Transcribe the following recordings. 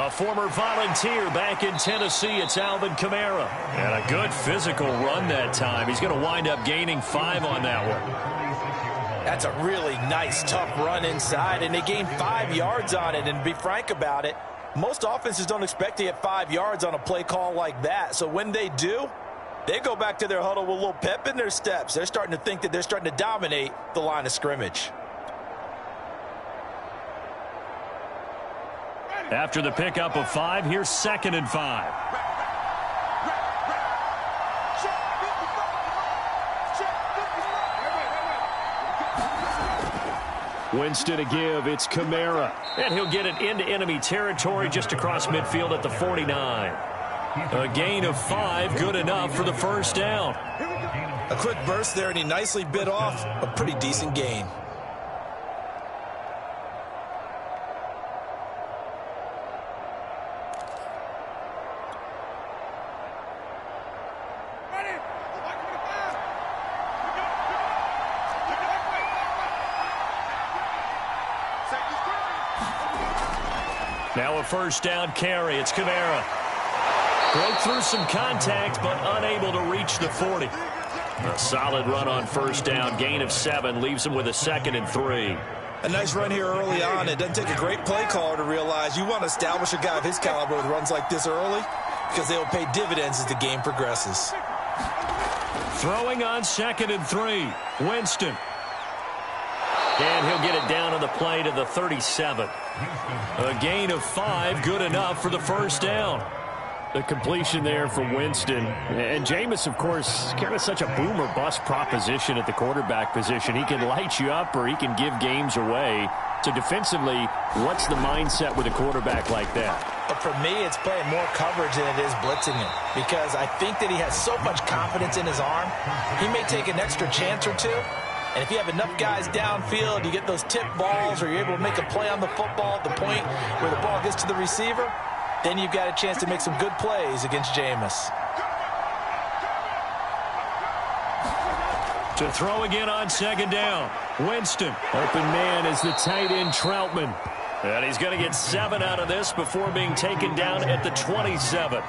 A former volunteer back in Tennessee, it's Alvin Kamara. And a good physical run that time. He's going to wind up gaining 5 on that one. That's a really nice, tough run inside, and they gained 5 yards on it. And to be frank about it, most offenses don't expect to get 5 yards on a play call like that. So when they do, they go back to their huddle with a little pep in their steps. They're starting to think that they're starting to dominate the line of scrimmage. After the pickup of 5, here's 2nd and 5. Winston to give. It's Kamara. And he'll get it into enemy territory just across midfield at the 49. A gain of 5, good enough for the first down. A quick burst there, and he nicely bit off a pretty decent gain. Now a first down carry. It's Kamara. Broke through some contact, but unable to reach the 40. A solid run on first down. Gain of 7 leaves him with a 2nd and 3. A nice run here early on. It doesn't take a great play caller to realize you want to establish a guy of his caliber with runs like this early because they will pay dividends as the game progresses. Throwing on 2nd and 3. Winston. And he'll get it down on the play to the 37. A gain of 5, good enough for the first down. The completion there for Winston. And Jameis, of course, kind of such a boom or bust proposition at the quarterback position. He can light you up or he can give games away. So defensively, what's the mindset with a quarterback like that? But for me, it's playing more coverage than it is blitzing him. Because I think that he has so much confidence in his arm, he may take an extra chance or two. And if you have enough guys downfield, you get those tip balls, or you're able to make a play on the football at the point where the ball gets to the receiver, then you've got a chance to make some good plays against Jameis. To throw again on 2nd down. Winston. Open man is the tight end Troutman. And he's going to get 7 out of this before being taken down at the 27.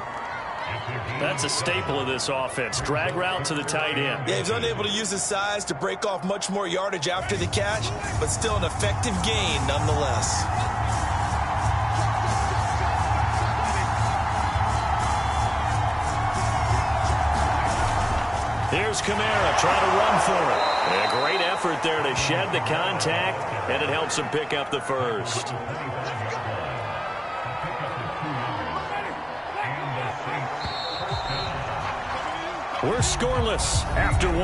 That's a staple of this offense. Drag route to the tight end. Yeah, he's unable to use his size to break off much more yardage after the catch, but still an effective gain nonetheless. Here's Kamara trying to run for it. And a great effort there to shed the contact, and it helps him pick up the first. We're scoreless after 1.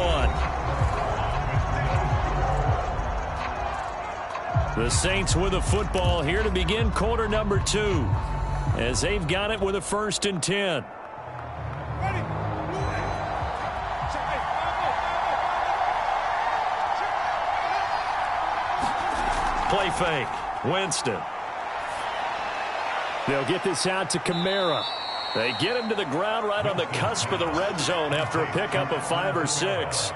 The Saints with a football here to begin quarter number 2, as they've got it with a 1st and 10. Play fake. Winston. They'll get this out to Kamara. They get him to the ground right on the cusp of the red zone after a pickup of 5 or 6.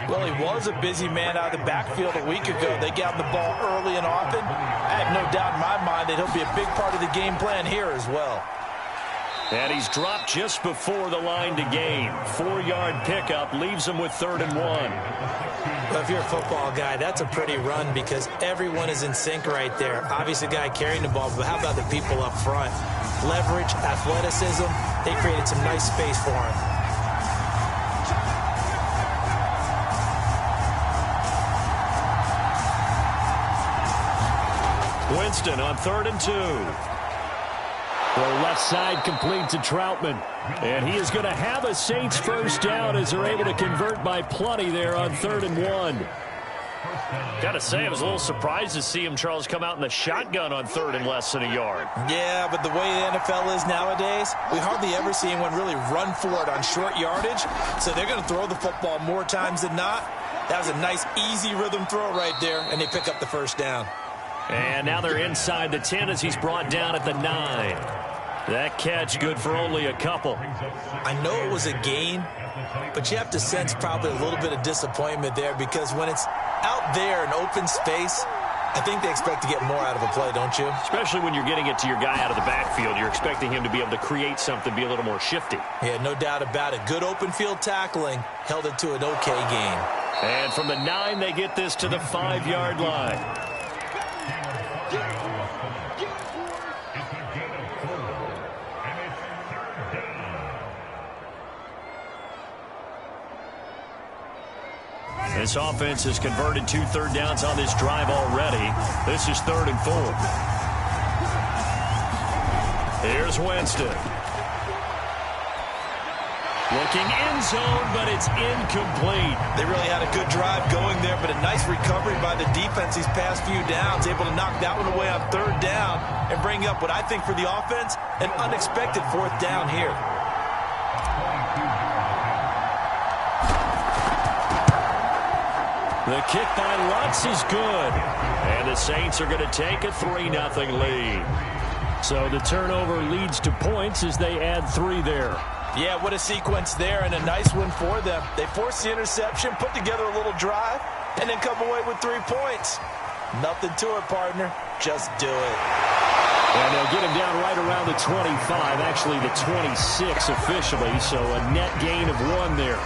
Well, he was a busy man out of the backfield a week ago. They got him the ball early and often. I have no doubt in my mind that he'll be a big part of the game plan here as well. And he's dropped just before the line to gain. 4-yard pickup leaves him with 3rd and 1. Well, if you're a football guy, that's a pretty run because everyone is in sync right there. Obviously, the guy carrying the ball, but how about the people up front? Leverage, athleticism, they created some nice space for him. Winston on 3rd and 2. The left side complete to Troutman. And he is going to have a Saints first down as they're able to convert by plenty there on 3rd and 1. Got to say, I was a little surprised to see him, Charles, come out in the shotgun on 3rd and less than a yard. Yeah, but the way the NFL is nowadays, we hardly ever see anyone really run for it on short yardage. So they're going to throw the football more times than not. That was a nice, easy rhythm throw right there, and they pick up the first down. And now they're inside the 10 as he's brought down at the 9. That catch good for only a couple. I know it was a gain, but you have to sense probably a little bit of disappointment there because when it's out there in open space, I think they expect to get more out of a play, don't you? Especially when you're getting it to your guy out of the backfield. You're expecting him to be able to create something, be a little more shifty. Yeah, no doubt about it. Good open field tackling. Held it to an okay gain. And from the 9, they get this to the 5-yard line. This offense has converted 2 third downs on this drive already. This is 3rd and 4. Here's Winston. Looking end zone, but it's incomplete. They really had a good drive going there, but a nice recovery by the defense these past few downs. Able to knock that one away on 3rd down and bring up what I think for the offense, an unexpected 4th down here. The kick by Lutz is good. And the Saints are going to take a 3-0 lead. So the turnover leads to points as they add 3 there. Yeah, what a sequence there, and a nice one for them. They force the interception, put together a little drive, and then come away with 3 points. Nothing to it, partner. Just do it. And they'll get him down right around the 25, actually the 26 officially, so a net gain of 1 there.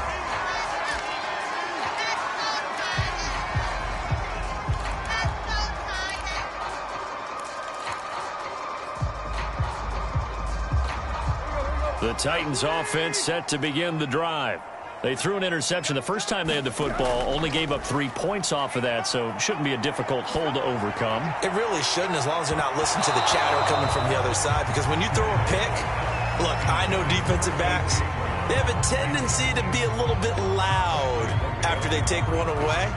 The Titans offense set to begin the drive. They threw an interception the first time they had the football, only gave up 3 points off of that, so shouldn't be a difficult hole to overcome. It really shouldn't, as long as they're not listening to the chatter coming from the other side, because when you throw a pick, look, I know defensive backs, they have a tendency to be a little bit loud after they take one away,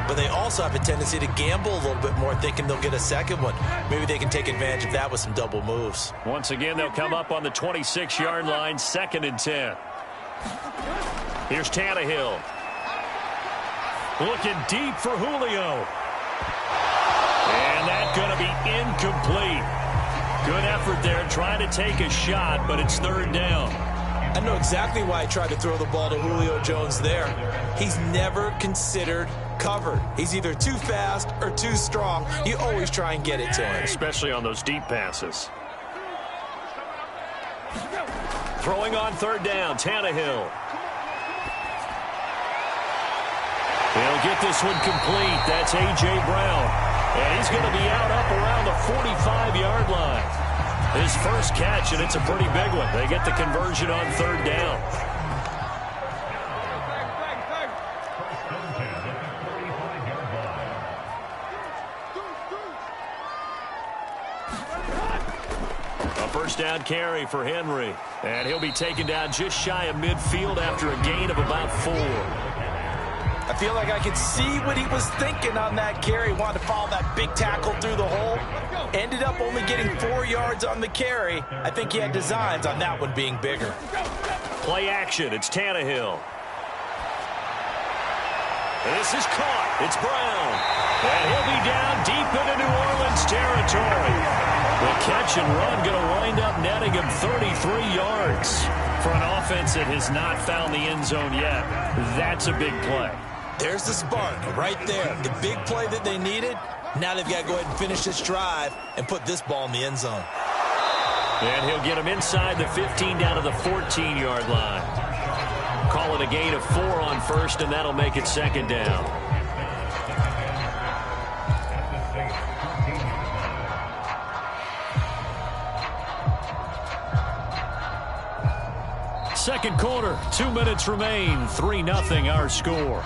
but they also have a tendency to gamble a little bit more, thinking they'll get a second one. Maybe they can take advantage of that with some double moves. Once again, they'll come up on the 26-yard line, 2nd and 10. Here's Tannehill. Looking deep for Julio. And that's going to be incomplete. Good effort there, trying to take a shot, but it's 3rd down. I know exactly why I tried to throw the ball to Julio Jones there. He's never considered covered. He's either too fast or too strong. You always try and get it to him. Especially on those deep passes. Throwing on 3rd down, Tannehill. He'll get this one complete. That's A.J. Brown. And he's going to be out up around the 45-yard line. His first catch, and it's a pretty big one. They get the conversion on 3rd down. A first down carry for Henry. And he'll be taken down just shy of midfield after a gain of about 4. I feel like I could see what he was thinking on that carry. Wanted to follow that big tackle through the hole. Ended up only getting 4 yards on the carry. I think he had designs on that one being bigger. Play action. It's Tannehill. This is caught. It's Brown. And he'll be down deep into New Orleans territory. The catch and run going to wind up netting him 33 yards. For an offense that has not found the end zone yet, that's a big play. There's the spark right there. The big play that they needed. Now they've got to go ahead and finish this drive and put this ball in the end zone. And he'll get him inside the 15 down to the 14-yard line. Call it a gain of 4 on 1st, and that'll make it 2nd down. Second quarter, 2 minutes remain. 3-0 our score.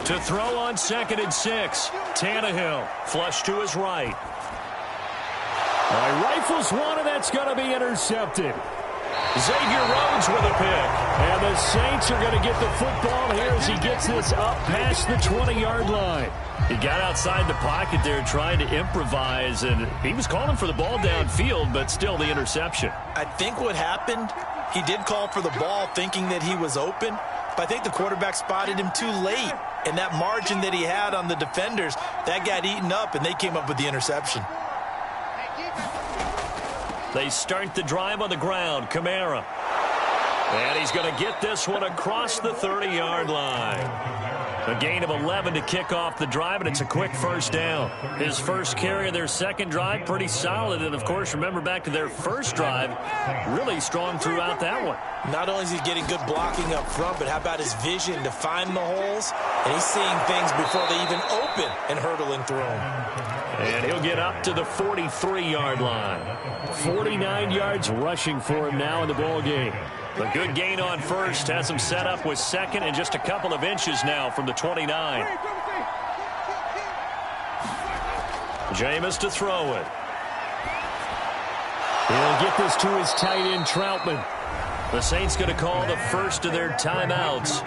To throw on 2nd and 6. Tannehill, flush to his right. Rifles one, and that's going to be intercepted. Xavier Rhodes with a pick. And the Saints are going to get the football here as he gets this up past the 20-yard line. He got outside the pocket there trying to improvise, and he was calling for the ball downfield, but still the interception. I think what happened, he did call for the ball thinking that he was open, but I think the quarterback spotted him too late. And that margin that he had on the defenders, that got eaten up, and they came up with the interception. They start the drive on the ground. Kamara. And he's going to get this one across the 30-yard line. A gain of 11 to kick off the drive, and it's a quick first down. His first carry of their second drive, pretty solid. And, of course, remember back to their first drive, really strong throughout that one. Not only is he getting good blocking up front, but how about his vision to find the holes? And he's seeing things before they even open and hurdling through them. And he'll get up to the 43-yard line. 49 yards rushing for him now in the ball game. A good gain on first, has him set up with second and just a couple of inches now from the 29. Jameis to throw it. He'll get this to his tight end, Troutman. The Saints going to call the first of their timeouts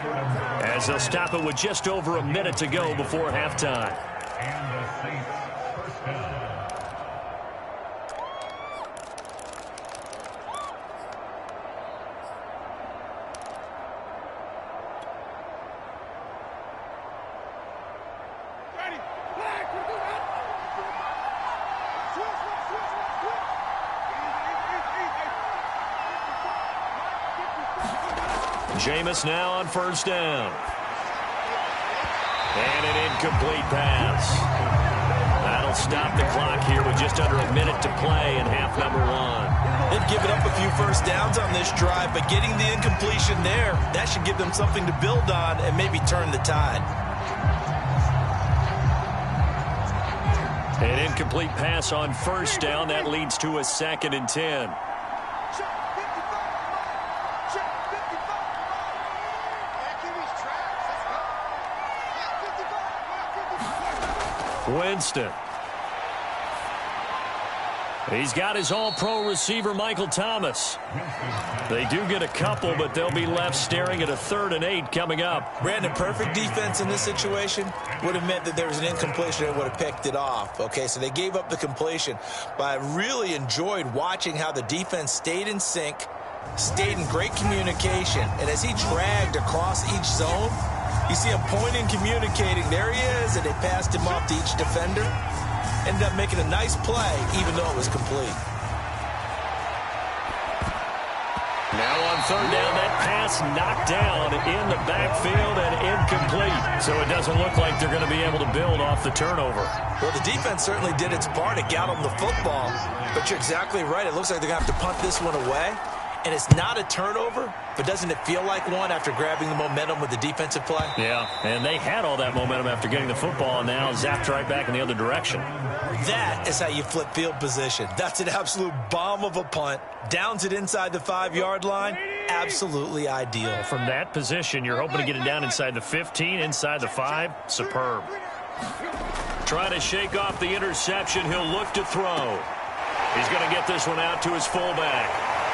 as they'll stop it with just over a minute to go before halftime. Jameis now on first down. And an incomplete pass. That'll stop the clock here with just under a minute to play in half number one. They've given up a few first downs on this drive, but getting the incompletion there, that should give them something to build on and maybe turn the tide. An incomplete pass on first down. That leads to a 2nd and 10. Winston. He's got his all-pro receiver, Michael Thomas. They do get a couple, but they'll be left staring at a 3rd and 8 coming up. Brandon, perfect defense in this situation would have meant that there was an incompletion and would have picked it off. Okay, so they gave up the completion, but I really enjoyed watching how the defense stayed in sync, stayed in great communication, and as he dragged across each zone, you see him pointing, communicating. There he is, and they passed him off to each defender. Ended up making a nice play, even though it was complete. Now on 3rd down, that pass knocked down in the backfield and incomplete. So it doesn't look like they're going to be able to build off the turnover. Well, the defense certainly did its part to get them the football. But you're exactly right. It looks like they're going to have to punt this one away. And it's not a turnover, but doesn't it feel like one after grabbing the momentum with the defensive play? Yeah, and they had all that momentum after getting the football, and now zapped right back in the other direction. That is how you flip field position. That's an absolute bomb of a punt. Downs it inside the 5-yard line. Absolutely ideal. From that position, you're hoping to get it down inside the 15, inside the 5. Superb. Trying to shake off the interception. He'll look to throw. He's going to get this one out to his fullback.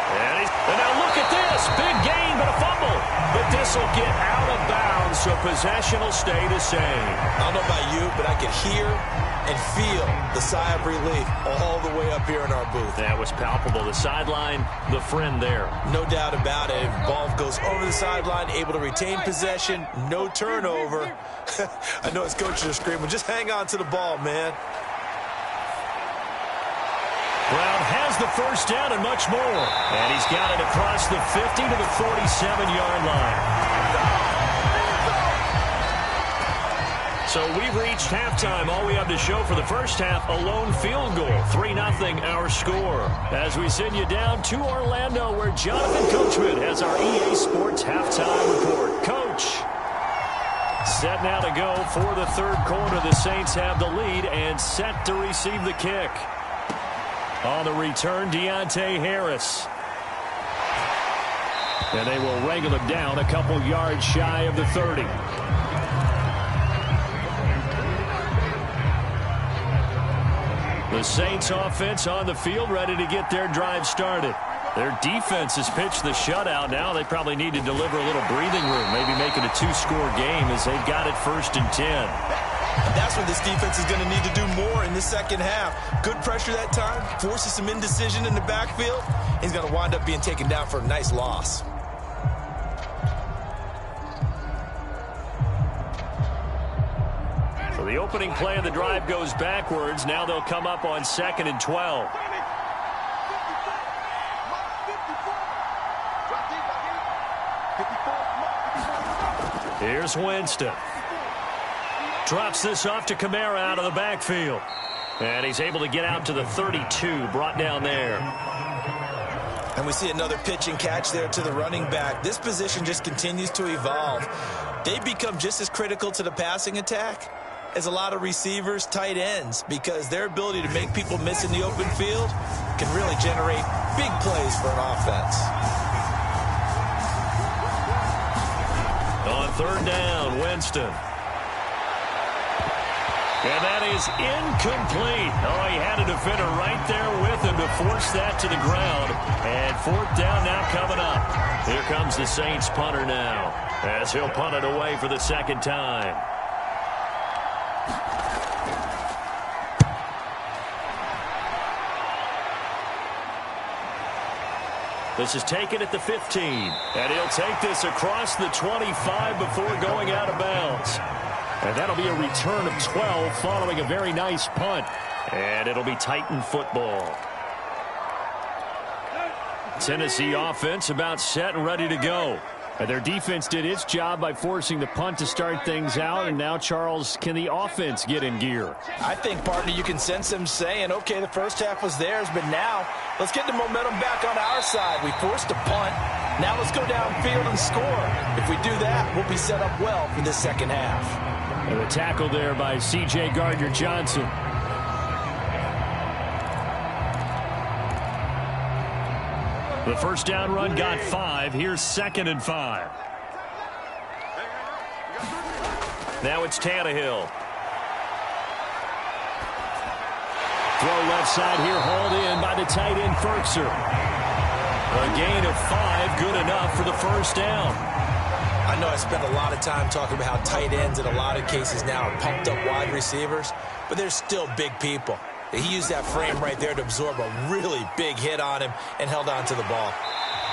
And now look at this. Big gain, but a fumble. But this will get out of bounds, so possession will stay the same. I don't know about you, but I could hear and feel the sigh of relief all the way up here in our booth. That was palpable. The sideline, the friend there. No doubt about it. Ball goes over the sideline, able to retain possession, no turnover. I know his coaches are screaming, just hang on to the ball, man. Brown has the first down and much more. And he's got it across the 50 to the 47-yard line. So we've reached halftime. All we have to show for the first half, a lone field goal. 3-0 our score. As we send you down to Orlando, where Jonathan Coachman has our EA Sports halftime report. Coach. Set now to go for the 3rd quarter. The Saints have the lead and set to receive the kick. On the return, Deontay Harris. And they will wrangle him down a couple yards shy of the 30. The Saints offense on the field, ready to get their drive started. Their defense has pitched the shutout. Now they probably need to deliver a little breathing room, maybe make it a 2-score game as they've got it 1st and 10. And that's what this defense is going to need to do more in the second half. Good pressure that time, forces some indecision in the backfield. He's going to wind up being taken down for a nice loss. So the opening play of the drive goes backwards. Now they'll come up on 2nd and 12. Here's Winston. Drops this off to Kamara out of the backfield. And he's able to get out to the 32, brought down there. And we see another pitch and catch there to the running back. This position just continues to evolve. They become just as critical to the passing attack as a lot of receivers, tight ends, because their ability to make people miss in the open field can really generate big plays for an offense. On third down, Winston. And that is incomplete. Oh, he had a defender right there with him to force that to the ground. And fourth down now coming up. Here comes the Saints punter now, as he'll punt it away for the second time. This is taken at the 15. And he'll take this across the 25 before going out of bounds. And that'll be a return of 12 following a very nice punt. And it'll be Titan football. Tennessee offense about set and ready to go. And their defense did its job by forcing the punt to start things out. And now, Charles, can the offense get in gear? I think, partner, you can sense them saying, okay, the first half was theirs, but now let's get the momentum back on our side. We forced a punt. Now let's go downfield and score. If we do that, we'll be set up well for the second half. And the tackle there by C.J. Gardner-Johnson. The first down run got 5. Here's 2nd and 5. Now it's Tannehill. Throw left side here, hauled in by the tight end Ferkser. A gain of 5, good enough for the first down. I know I spent a lot of time talking about how tight ends in a lot of cases now are pumped up wide receivers, but they're still big people. He used that frame right there to absorb a really big hit on him and held on to the ball.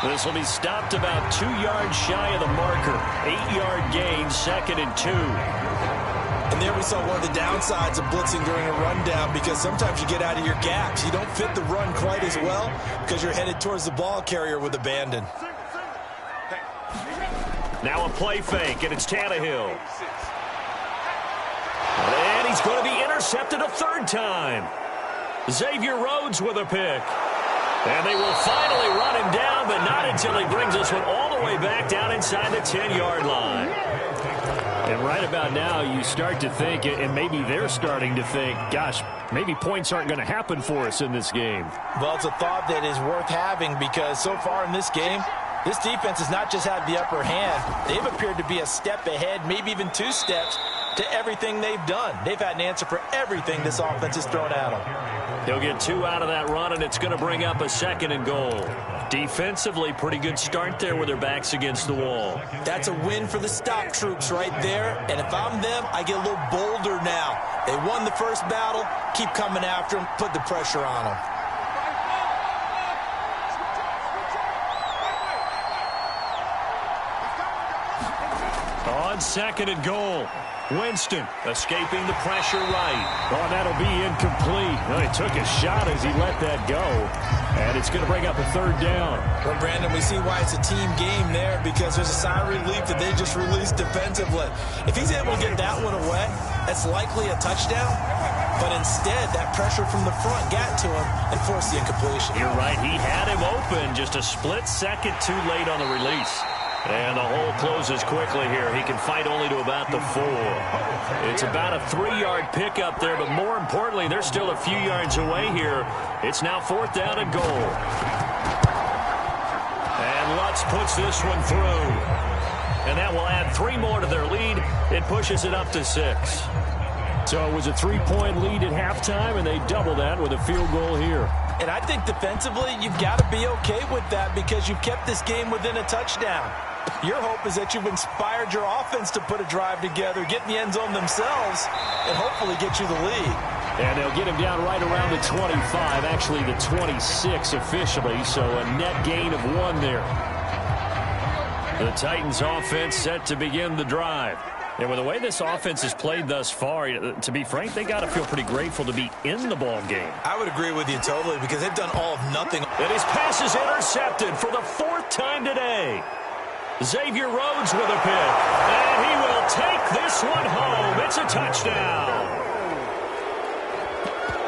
This will be stopped about 2 yards shy of the marker. 8-yard gain, 2nd and 2. And there we saw one of the downsides of blitzing during a rundown, because sometimes you get out of your gaps. You don't fit the run quite as well because you're headed towards the ball carrier with abandon. Now a play fake, and it's Tannehill. And he's going to be intercepted a 3rd time. Xavier Rhodes with a pick. And they will finally run him down, but not until he brings this one all the way back down inside the 10-yard line. And right about now, you start to think, and maybe they're starting to think, gosh, maybe points aren't going to happen for us in this game. Well, it's a thought that is worth having, because so far in this game, this defense has not just had the upper hand. They've appeared to be a step ahead, maybe even 2 steps, to everything they've done. They've had an answer for everything this offense has thrown at them. He'll get 2 out of that run, and it's going to bring up a 2nd and goal. Defensively, pretty good start there with their backs against the wall. That's a win for the stop troops right there. And if I'm them, I get a little bolder now. They won the first battle. Keep coming after them. Put the pressure on them. On 2nd and goal, Winston escaping the pressure right. Oh, that'll be incomplete. Well, he took a shot as he let that go. And it's going to bring up a 3rd down. Well, Brandon, we see why it's a team game there, because there's a sigh of relief that they just released defensively. If he's able to get that one away, that's likely a touchdown. But instead, that pressure from the front got to him and forced the incompletion. You're right. He had him open, just a split second too late on the release. And the hole closes quickly here. He can fight only to about the 4. It's about a 3-yard pickup there, but more importantly, they're still a few yards away here. It's now 4th down and goal. And Lutz puts this one through. And that will add 3 more to their lead. It pushes it up to 6. So it was a 3-point lead at halftime, and they double that with a field goal here. And I think defensively, you've got to be okay with that, because you've kept this game within a touchdown. Your hope is that you've inspired your offense to put a drive together, get in the end zone themselves, and hopefully get you the lead. And they'll get him down right around the 25, actually the 26 officially, so a net gain of 1 there. The Titans offense set to begin the drive. And with the way this offense has played thus far, to be frank, they got to feel pretty grateful to be in the ball game. I would agree with you totally, because they've done all of nothing. And his pass is intercepted for the 4th time today. Xavier Rhodes with a pick. And he will take this one home. It's a touchdown.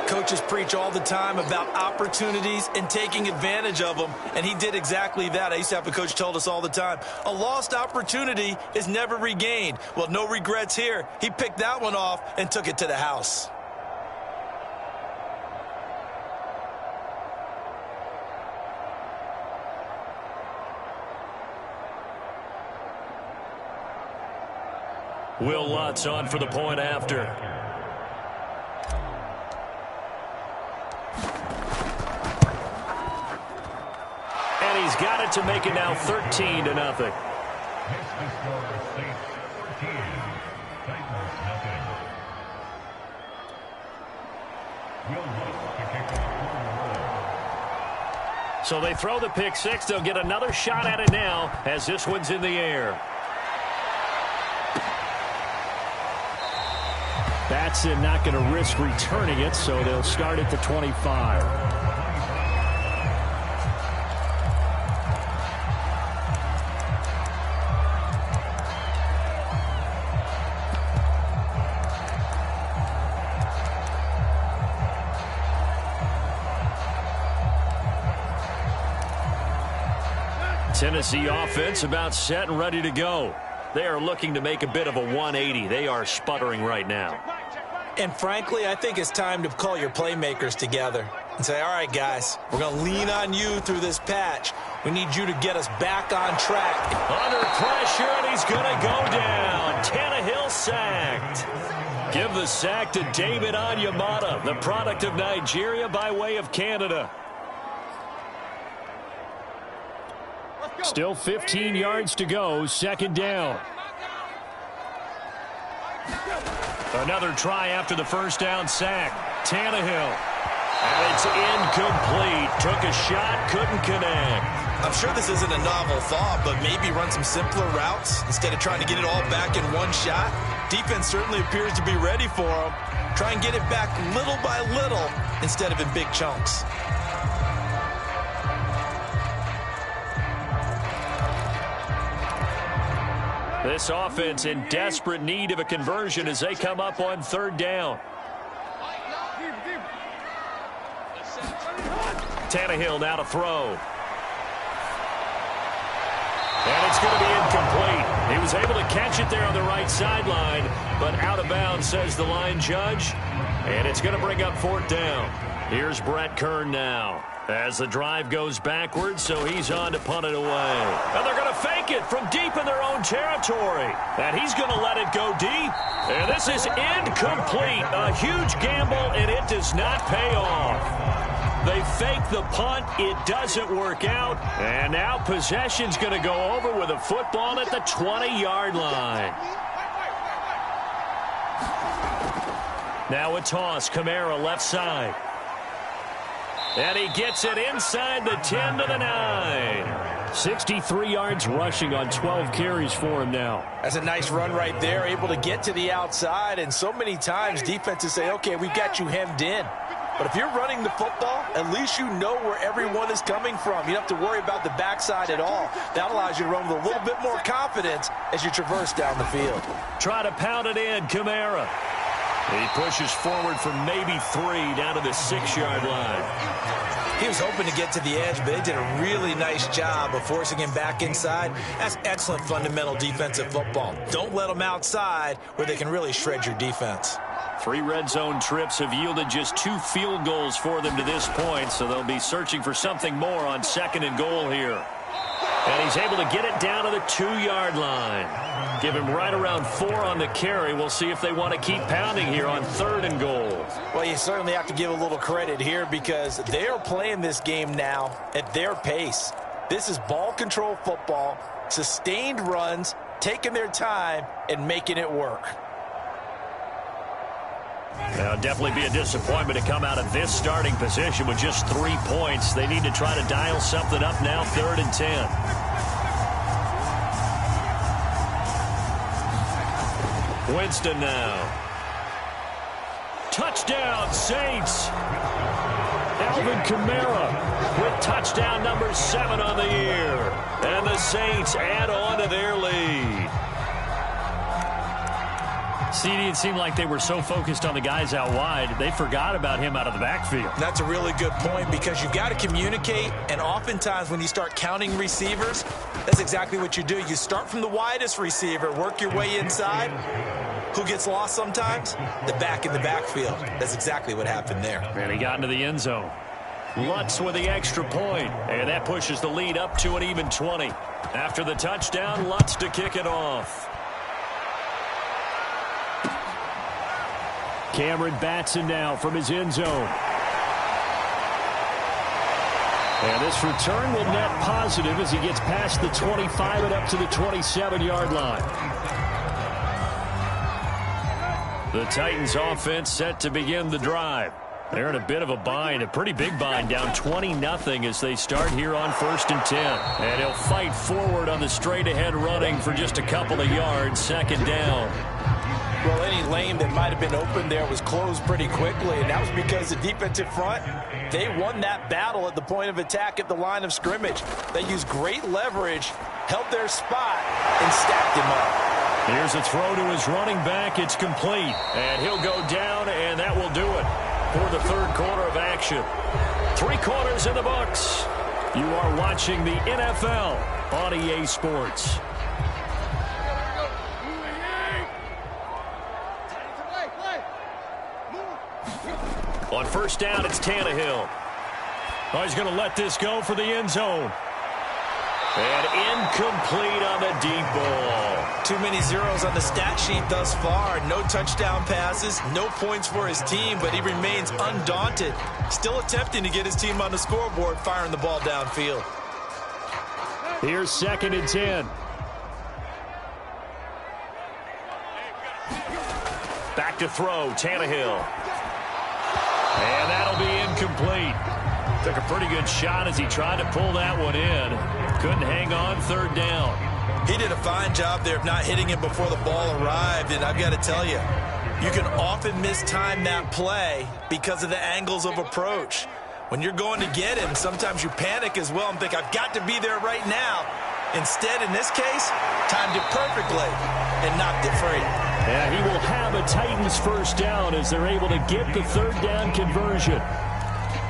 Coaches preach all the time about opportunities and taking advantage of them, and he did exactly that. I used to have a coach told us all the time, a lost opportunity is never regained. Well, no regrets here. He picked that one off and took it to the house. Will Lutz on for the point after. And he's got it to make it now 13-0. So they throw the pick six. They'll get another shot at it now as this one's in the air. Batson not going to risk returning it, so they'll start at the 25. Tennessee offense about set and ready to go. They are looking to make a bit of a 180. They are sputtering right now. And frankly, I think it's time to call your playmakers together and say, all right, guys, we're going to lean on you through this patch. We need you to get us back on track. Under pressure, and he's going to go down. Tannehill sacked. Give the sack to David Onyemata, the product of Nigeria by way of Canada. Still 15 yards to go, second down. Another try after the first down sack. Tannehill. And it's incomplete. Took a shot, couldn't connect. I'm sure this isn't a novel thought, but maybe run some simpler routes instead of trying to get it all back in one shot. Defense certainly appears to be ready for him. Try and get it back little by little instead of in big chunks. This offense in desperate need of a conversion as they come up on third down. Tannehill now to throw. And it's going to be incomplete. He was able to catch it there on the right sideline, but out of bounds, says the line judge. And it's going to bring up fourth down. Here's Brett Kern now as the drive goes backwards, so he's on to punt it away. And they're going to fake it from deep in their own territory. And he's going to let it go deep. And this is incomplete. A huge gamble, and it does not pay off. They fake the punt. It doesn't work out. And now possession's going to go over with a football at the 20-yard line. Now a toss. Kamara left side. And he gets it inside the 10 to the 9. 63 yards rushing on 12 carries for him now. That's a nice run right there, able to get to the outside. And so many times defenses say, okay, we've got you hemmed in. But if you're running the football, at least you know where everyone is coming from. You don't have to worry about the backside at all. That allows you to run with a little bit more confidence as you traverse down the field. Try to pound it in, Kamara. He pushes forward for maybe 3 down to the 6-yard line. He was hoping to get to the edge, but they did a really nice job of forcing him back inside. That's excellent fundamental defensive football. Don't let them outside where they can really shred your defense. 3 red zone trips have yielded just 2 field goals for them to this point, so they'll be searching for something more on second and goal here. And he's able to get it down to the 2-yard line. Give him right around 4 on the carry. We'll see if they want to keep pounding here on third and goal. Well, you certainly have to give a little credit here because they are playing this game now at their pace. This is ball control football, sustained runs, taking their time, and making it work. Now, definitely be a disappointment to come out of this starting position with just 3 points. They need to try to dial something up now, 3rd and 10. Winston now. Touchdown, Saints. Now Alvin Kamara with touchdown number 7 on the year. And the Saints add on to their lead. CD, it seemed like they were so focused on the guys out wide, they forgot about him out of the backfield. That's a really good point because you've got to communicate, and oftentimes when you start counting receivers, that's exactly what you do. You start from the widest receiver, work your way inside. Who gets lost sometimes? The back in the backfield. That's exactly what happened there. And he got into the end zone. Lutz with the extra point, and that pushes the lead up to an even 20. After the touchdown, Lutz to kick it off. Cameron Batson now from his end zone. And this return will net positive as he gets past the 25 and up to the 27-yard line. The Titans offense set to begin the drive. They're in a bit of a bind, a pretty big bind, down 20-0 as they start here on 1st and 10. And he'll fight forward on the straight-ahead running for just a couple of yards, 2nd down. Well, any lane that might have been open there was closed pretty quickly, and that was because the defensive front, they won that battle at the point of attack at the line of scrimmage. They used great leverage, held their spot, and stacked him up. Here's a throw to his running back. It's complete, and he'll go down, and that will do it for the 3rd quarter of action. 3 quarters in the books. You are watching the NFL on EA Sports. On 1st down, it's Tannehill. Oh, he's going to let this go for the end zone. And incomplete on the deep ball. Too many zeros on the stat sheet thus far. No touchdown passes, no points for his team, but he remains undaunted. Still attempting to get his team on the scoreboard, firing the ball downfield. Here's 2nd and 10. Back to throw, Tannehill. And that'll be incomplete. Took a pretty good shot as he tried to pull that one in. Couldn't hang on, 3rd down. He did a fine job there of not hitting him before the ball arrived, and I've got to tell you, you can often mistime that play because of the angles of approach. When you're going to get him, sometimes you panic as well and think, I've got to be there right now. Instead, in this case, timed it perfectly and knocked it free. Yeah, he will have a Titans 1st down as they're able to get the 3rd down conversion.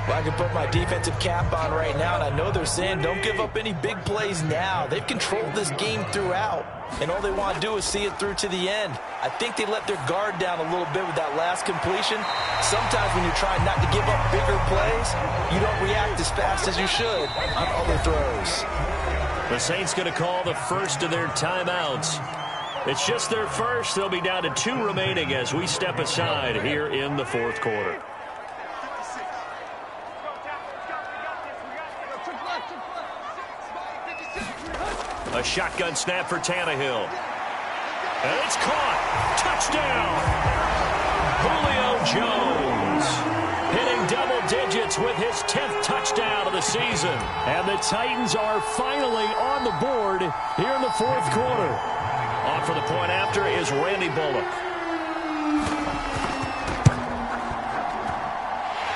Well, I can put my defensive cap on right now, and I know they're saying don't give up any big plays now. They've controlled this game throughout, and all they want to do is see it through to the end. I think they let their guard down a little bit with that last completion. Sometimes when you're trying not to give up bigger plays, you don't react as fast as you should on other throws. The Saints going to call the first of their timeouts. It's just their first. They'll be down to 2 remaining as we step aside here in the 4th quarter. A shotgun snap for Tannehill. And it's caught. Touchdown. Julio Jones hitting double digits with his 10th touchdown of the season. And the Titans are finally on the board here in the 4th quarter. On for the point after is Randy Bullock.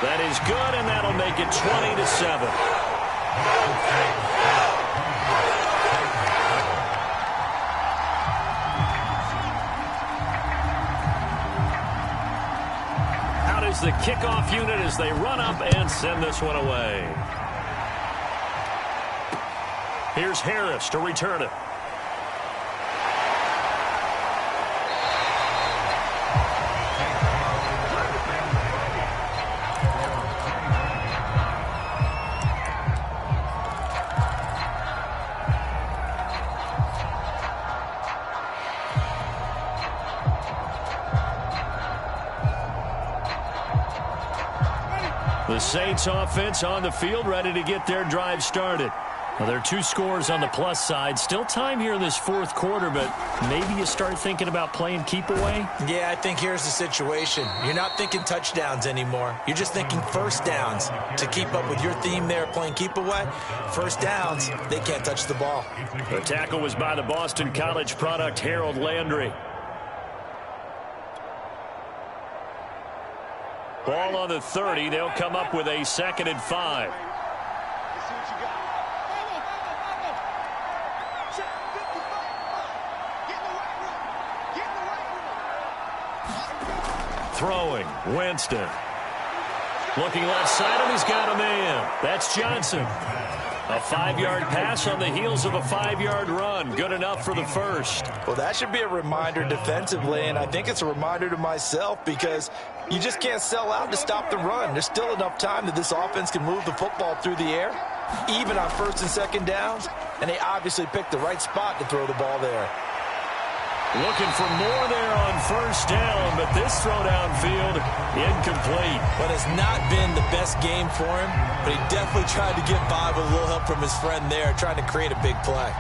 That is good, and that'll make it 20-7. Out is the kickoff unit as they run up and send this one away. Here's Harris to return it. The Saints offense on the field, ready to get their drive started. Well, there are 2 scores on the plus side. Still time here in this 4th quarter, but maybe you start thinking about playing keep away? Yeah, I think here's the situation. You're not thinking touchdowns anymore. You're just thinking 1st downs. To keep up with your theme there, playing keep away, 1st downs, they can't touch the ball. The tackle was by the Boston College product, Harold Landry. Ball on the 30. They'll come up with a 2nd and 5. Throwing, Winston. Looking left side, and he's got a man. That's Johnson. A 5-yard pass on the heels of a 5-yard run. Good enough for the first. Well, that should be a reminder defensively, and I think it's a reminder to myself because you just can't sell out to stop the run. There's still enough time that this offense can move the football through the air, even on 1st and 2nd downs, and they obviously picked the right spot to throw the ball there. Looking for more there on 1st down, but this throw downfield incomplete. But it's not been the best game for him, but he definitely tried to get by with a little help from his friend there, trying to create a big play.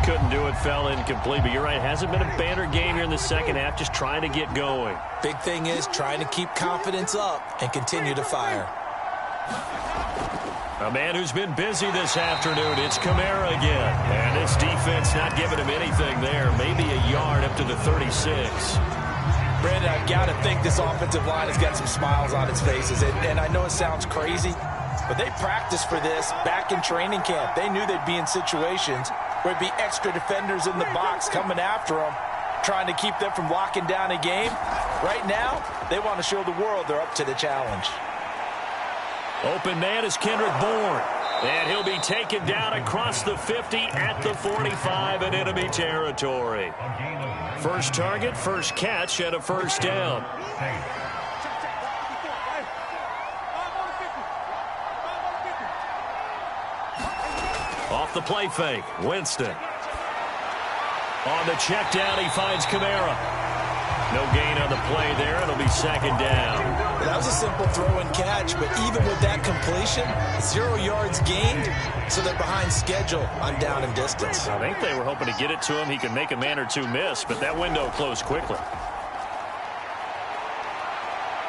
Couldn't do it, fell incomplete, but you're right, hasn't been a banner game here in the 2nd half, just trying to get going. Big thing is trying to keep confidence up and continue to fire. A man who's been busy this afternoon, it's Kamara again. And this defense not giving him anything there. Maybe a yard up to the 36. Brandon, I've got to think this offensive line has got some smiles on its faces. And I know it sounds crazy, but they practiced for this back in training camp. They knew they'd be in situations where there'd be extra defenders in the box coming after them, trying to keep them from locking down a game. Right now, they want to show the world they're up to the challenge. Open man is Kendrick Bourne. And he'll be taken down across the 50 at the 45 in enemy territory. First target, first catch, and a 1st down. Off the play fake, Winston. On the check down, he finds Kamara. No gain on the play there. It'll be 2nd down. That was a simple throw and catch, but even with that completion, 0 yards gained, so they're behind schedule on down and distance. I think they were hoping to get it to him. He could make a man or two miss, but that window closed quickly.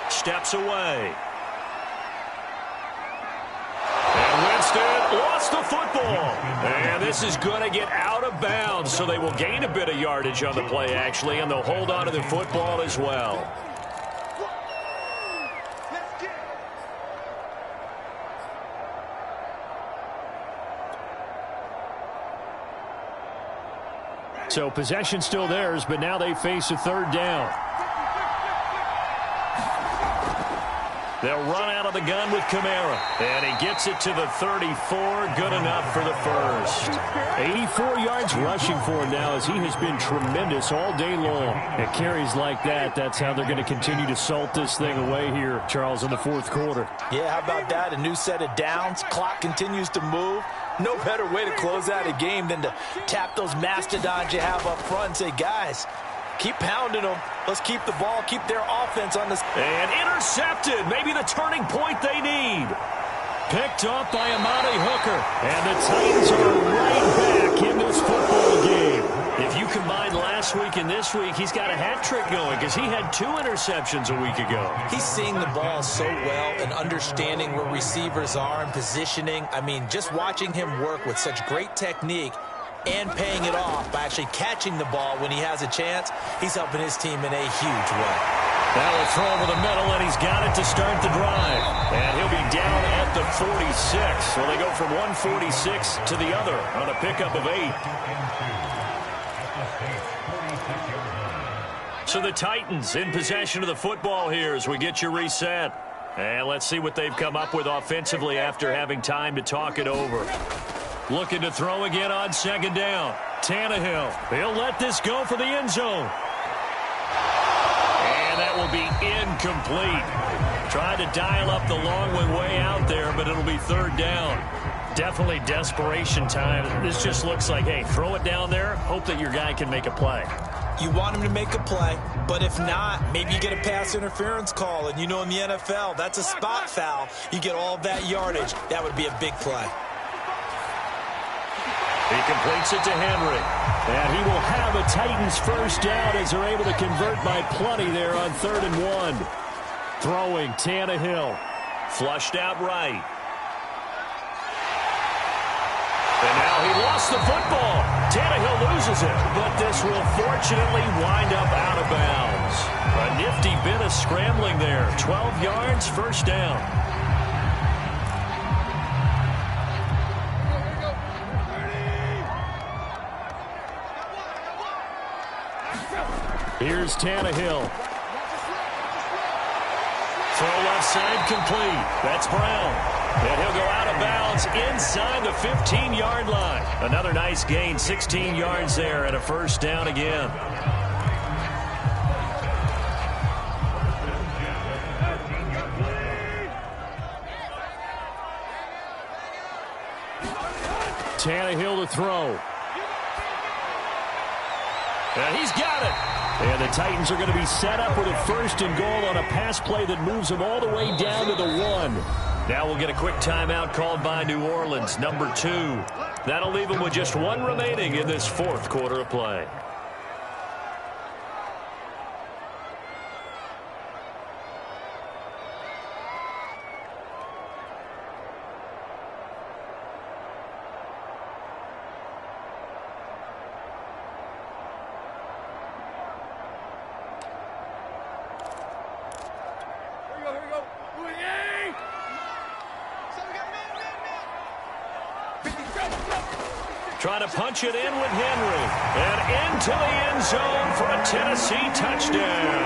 Steps away. And Winston lost the football. And this is going to get out of bounds, so they will gain a bit of yardage on the play, actually, and they'll hold on to the football as well. So possession still theirs, but now they face a 3rd down. They'll run out of the gun with Kamara. And he gets it to the 34. Good enough for the first. 84 yards rushing for him now as he has been tremendous all day long. At carries like that, that's how they're going to continue to salt this thing away here, Charles, in the 4th quarter. Yeah, how about that? A new set of downs. Clock continues to move. No better way to close out a game than to tap those mastodons you have up front and say, guys, keep pounding them. Let's keep the ball, keep their offense on this. And intercepted. Maybe the turning point they need. Picked up by Amani Hooker. And the Titans are right back in this football game. If you combine last week and this week, he's got a hat trick going because he had 2 interceptions a week ago. He's seeing the ball so well and understanding where receivers are and positioning. I mean, just watching him work with such great technique and paying it off by actually catching the ball when he has a chance, he's helping his team in a huge way. Now a throw over the middle, and he's got it to start the drive. And he'll be down at the 46. So they go from 146 to the other on a pickup of 8. So the Titans in possession of the football here as we get you reset. And let's see what they've come up with offensively after having time to talk it over. Looking to throw again on 2nd down. Tannehill. He'll let this go for the end zone. And that will be incomplete. Tried to dial up the long one way out there, but it'll be 3rd down. Definitely desperation time. This just looks like, hey, throw it down there, hope that your guy can make a play. You want him to make a play, but if not, maybe you get a pass interference call. And you know in the NFL, that's a spot foul. You get all that yardage. That would be a big play. He completes it to Henry. And he will have a Titans 1st down as they're able to convert by plenty there on 3rd and 1. Throwing Tannehill. Flushed out right. And now he lost the football. Tannehill loses it, but this will fortunately wind up out of bounds. A nifty bit of scrambling there. 12 yards, first down. Here's Tannehill. Throw left side complete. That's Brown. And he'll go out of bounds inside the 15-yard line. Another nice gain, 16 yards there, and a first down again. Tannehill to throw. And he's got it. And the Titans are going to be set up with a first and goal on a pass play that moves them all the way down to the 1. Now we'll get a quick timeout called by New Orleans, number 2. That'll leave them with just 1 remaining in this fourth quarter of play. Trying to punch it in with Henry. And into the end zone for a Tennessee touchdown.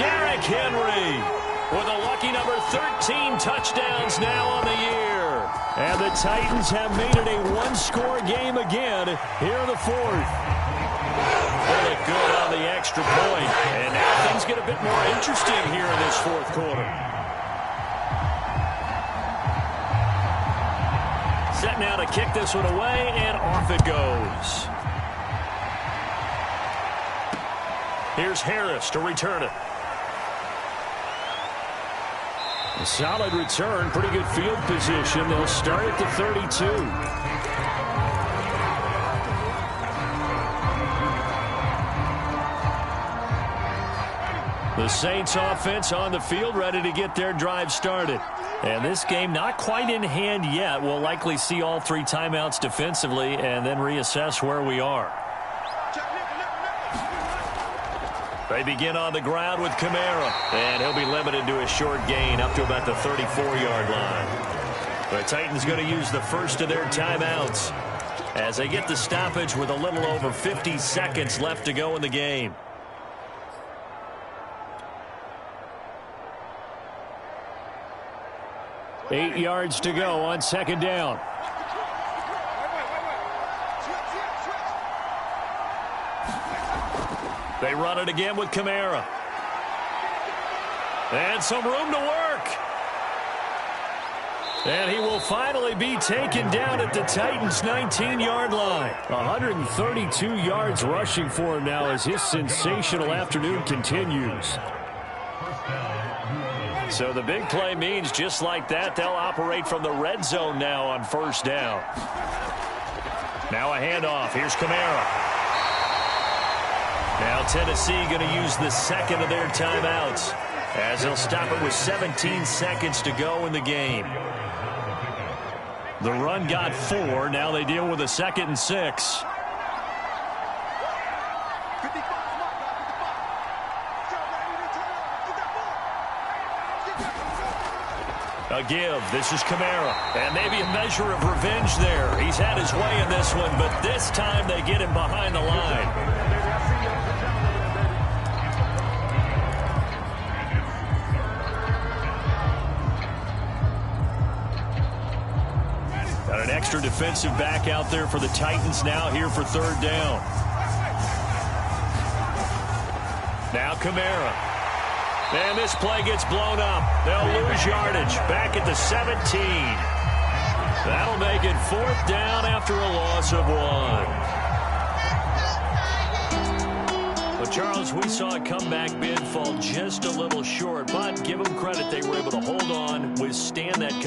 Derrick Henry with a lucky number 13 touchdowns now on the year. And the Titans have made it a one-score game again here in the fourth. Really good on the extra point. And now things get a bit more interesting here in this fourth quarter. Set now to kick this one away, and off it goes. Here's Harris to return it. A solid return, pretty good field position. They'll start at the 32. The Saints offense on the field, ready to get their drive started. And this game not quite in hand yet. We'll likely see all 3 timeouts defensively and then reassess where we are. They begin on the ground with Kamara. And he'll be limited to a short gain up to about the 34-yard line. The Titans going to use the first of their timeouts as they get the stoppage with a little over 50 seconds left to go in the game. Eight yards to go on second down. They run it again with Kamara. And some room to work. And he will finally be taken down at the Titans' 19-yard line. 132 yards rushing for him now as his sensational afternoon continues. So the big play means just like that, they'll operate from the red zone now on first down. Now a handoff. Here's Kamara. Now Tennessee going to use the second of their timeouts as they'll stop it with 17 seconds to go in the game. The run got 4. Now they deal with a 2nd and 6. A give. This is Kamara. And maybe a measure of revenge there. He's had his way in this one, but this time they get him behind the line. Got an extra defensive back out there for the Titans now here for third down. Now Kamara. And this play gets blown up. They'll lose yardage. Back at the 17. That'll make it fourth down after a loss of 1. But Charles, we saw a comeback bid fall just a little short, but give them credit. They were able to hold on, withstand that